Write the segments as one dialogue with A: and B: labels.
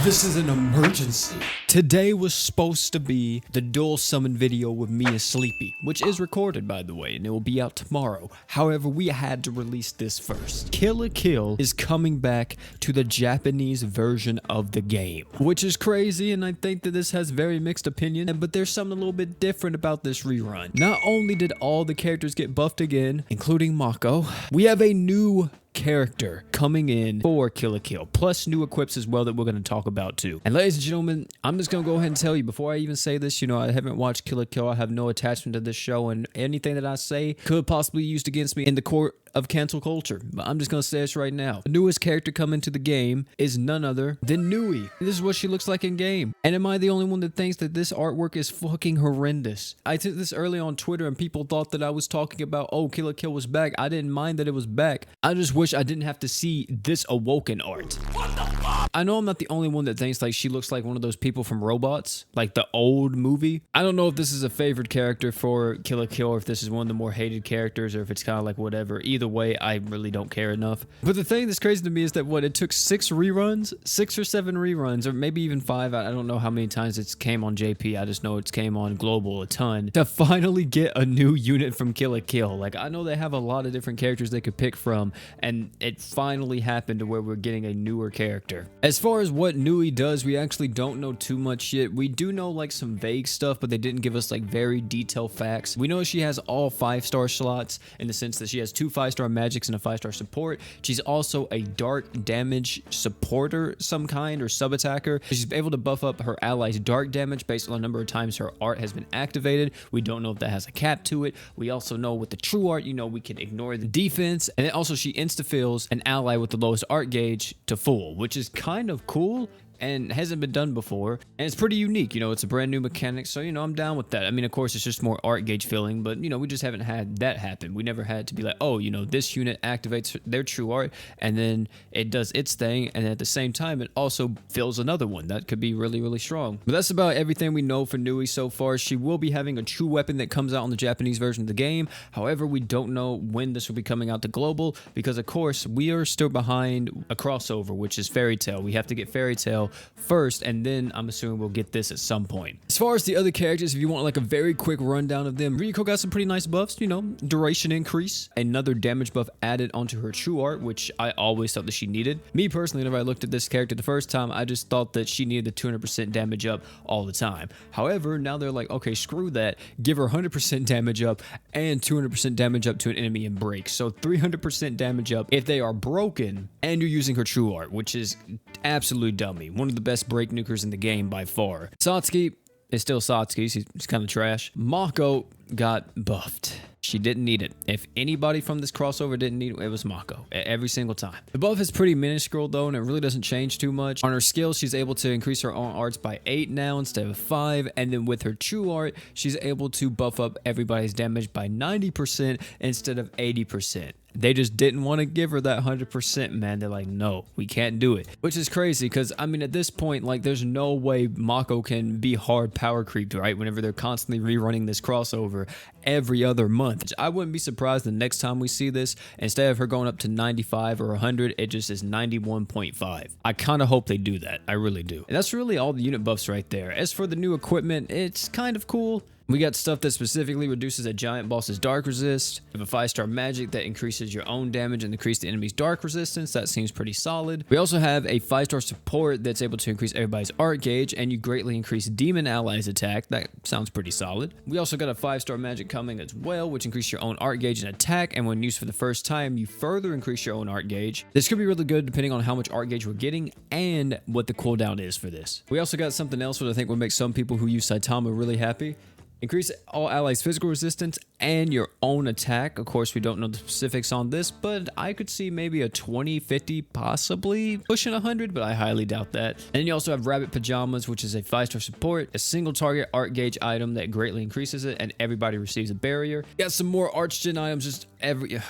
A: This is an emergency. Today was supposed to be the dual summon video with me and Sleepy, which is recorded by the way, and it will be out tomorrow. However, we had to release this first. Kill la Kill is coming back to the Japanese version of the game, which is crazy, and I think that this has very mixed opinion, but there's something a little bit different about this rerun. Not only did all the characters get buffed again, including Mako, we have a new character coming in for Kill la Kill, plus new equips as well that we're going to talk about too. And ladies and gentlemen, I'm just going to go ahead and tell you before I even say this, you know, I haven't watched Kill la Kill, I have no attachment to this show, and anything that I say could possibly be used against me in the court of cancel culture, but I'm just gonna say this right now. The newest character coming to the game is none other than Nui. This is what she looks like in game. And am I the only one that thinks that this artwork is fucking horrendous? I took this early on Twitter and people thought that I was talking about, oh, Kill la Kill was back. I didn't mind that it was back. I just wish I didn't have to see this awoken art. What the fuck? I know I'm not the only one that thinks like she looks like one of those people from Robots, like the old movie. I don't know if this is a favorite character for Kill la Kill or if this is one of the more hated characters or if it's kind of like whatever. Either way, I really don't care enough. But the thing that's crazy to me is that it took 6 reruns, 6 or 7 reruns, or maybe even 5. I don't know how many times it's came on JP. I just know it's came on Global a ton to finally get a new unit from Kill la Kill. Like, I know they have a lot of different characters they could pick from, and it finally happened to where we're getting a newer character. As far as what Nui does, we actually don't know too much yet. We do know like some vague stuff, but they didn't give us like very detailed facts. We know she has all 5-star slots in the sense that she has 2 5-star magics and a 5-star support. She's also a dark damage supporter some kind or sub attacker. She's able to buff up her allies dark damage based on the number of times her art has been activated. We don't know if that has a cap to it. We also know with the true art, you know, we can ignore the defense, and then also she insta fills an ally with the lowest art gauge to full, which is kind of cool and hasn't been done before, and it's pretty unique. You know, it's a brand new mechanic, so, you know, I'm down with that. I mean, of course, it's just more art gauge filling, but, you know, we just haven't had that happen. We never had to be like, oh, you know, this unit activates their true art, and then it does its thing, and at the same time, it also fills another one. That could be really, really strong. But that's about everything we know for Nui so far. She will be having a true weapon that comes out on the Japanese version of the game. However, we don't know when this will be coming out to global, because, of course, we are still behind a crossover, which is Fairy Tail. We have to get Fairy Tail first, and then I'm assuming we'll get this at some point. As far as the other characters, if you want like a very quick rundown of them, Riko got some pretty nice buffs, you know, duration increase, another damage buff added onto her true art, which I always thought that she needed. Me personally, whenever I looked at this character the first time, I just thought that she needed the 200% damage up all the time. However, now they're like, okay, screw that, give her 100% damage up and 200% damage up to an enemy and break. So 300% damage up if they are broken and you're using her true art, which is absolutely dummy. One of the best break nukers in the game by far. Satsuki is still Satsuki. She's kind of trash. Mako got buffed. She didn't need it. If anybody from this crossover didn't need it, it was Mako. Every single time. The buff is pretty minuscule though, and it really doesn't change too much. On her skills, she's able to increase her own arts by 8 now instead of 5. And then with her true art, she's able to buff up everybody's damage by 90% instead of 80%. They just didn't want to give her that 100%, man. They're like, no, we can't do it. Which is crazy because, I mean, at this point, like, there's no way Mako can be hard power creeped, right? Whenever they're constantly rerunning this crossover every other month. I wouldn't be surprised the next time we see this, instead of her going up to 95 or 100, it just is 91.5. I kind of hope they do that. I really do. And that's really all the unit buffs right there. As for the new equipment, it's kind of cool. We got stuff that specifically reduces a giant boss's dark resist. We have a 5-star magic that increases your own damage and increase the enemy's dark resistance. That seems pretty solid. We also have a 5-star support that's able to increase everybody's art gauge, and you greatly increase demon allies attack. That sounds pretty solid. We also got a 5-star magic coming as well, which increases your own art gauge and attack, and when used for the first time, you further increase your own art gauge. This could be really good depending on how much art gauge we're getting and what the cooldown is for this. We also got something else which I think would make some people who use Saitama really happy. Increase all allies' physical resistance and your own attack. Of course, we don't know the specifics on this, but I could see maybe a 20, 50, possibly pushing 100, but I highly doubt that. And then you also have Rabbit Pajamas, which is a 5-star support, a single target art gauge item that greatly increases it, and everybody receives a barrier. Got some more Archgen items, just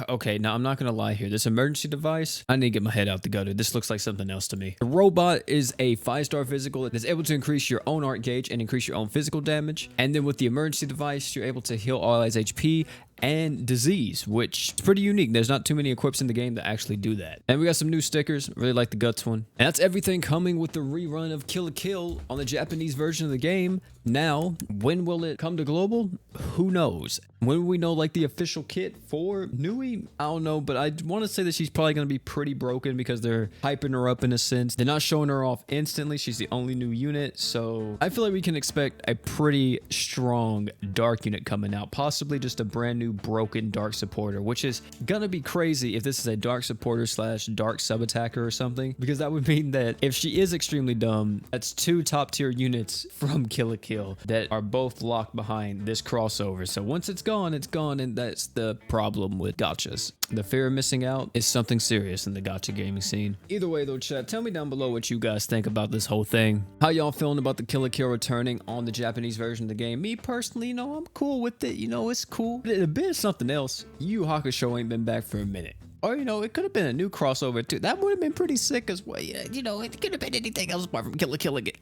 A: okay, now I'm not gonna lie here. This emergency device, I need to get my head out the gutter. This looks like something else to me. The robot is a 5-star physical that's able to increase your own art gauge and increase your own physical damage. And then with the emergency device, you're able to heal all allies' HP and disease, which is pretty unique. There's not too many equips in the game that actually do that. And we got some new stickers. Really like the guts one. And that's everything coming with the rerun of Kill la Kill on the Japanese version of the game. Now, when will it come to global? Who knows? When will we know like the official kit for Nui? I don't know, but I want to say that she's probably going to be pretty broken because they're hyping her up in a sense. They're not showing her off instantly. She's the only new unit. So I feel like we can expect a pretty strong dark unit coming out. Possibly just a brand new broken dark supporter, which is going to be crazy if this is a dark supporter slash dark sub attacker or something. Because that would mean that if she is extremely dumb, that's 2 top tier units from Kill la Kill that are both locked behind this crossover. So once it's gone, and that's the problem with gachas. The fear of missing out is something serious in the gacha gaming scene. Either way though, chat, tell me down below what you guys think about this whole thing. How y'all feeling about the Kill la Kill returning on the Japanese version of the game? Me personally, you know, I'm cool with it. You know, it's cool. A bit of something else. Yu Yu Hakusho ain't been back for a minute. Or, you know, it could have been a new crossover too. That would have been pretty sick as well. Yeah, you know, it could have been anything else apart from Kill la Kill again.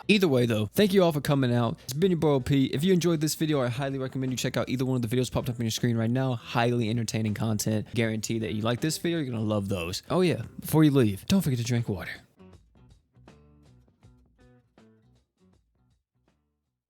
A: Either way though, thank you all for coming out. It's been your boy OP. If you enjoyed this video, I highly recommend you check out either one of the videos popped up on your screen right now. Highly entertaining content. Guarantee that you like this video, you're gonna love those. Oh yeah, before you leave, don't forget to drink water.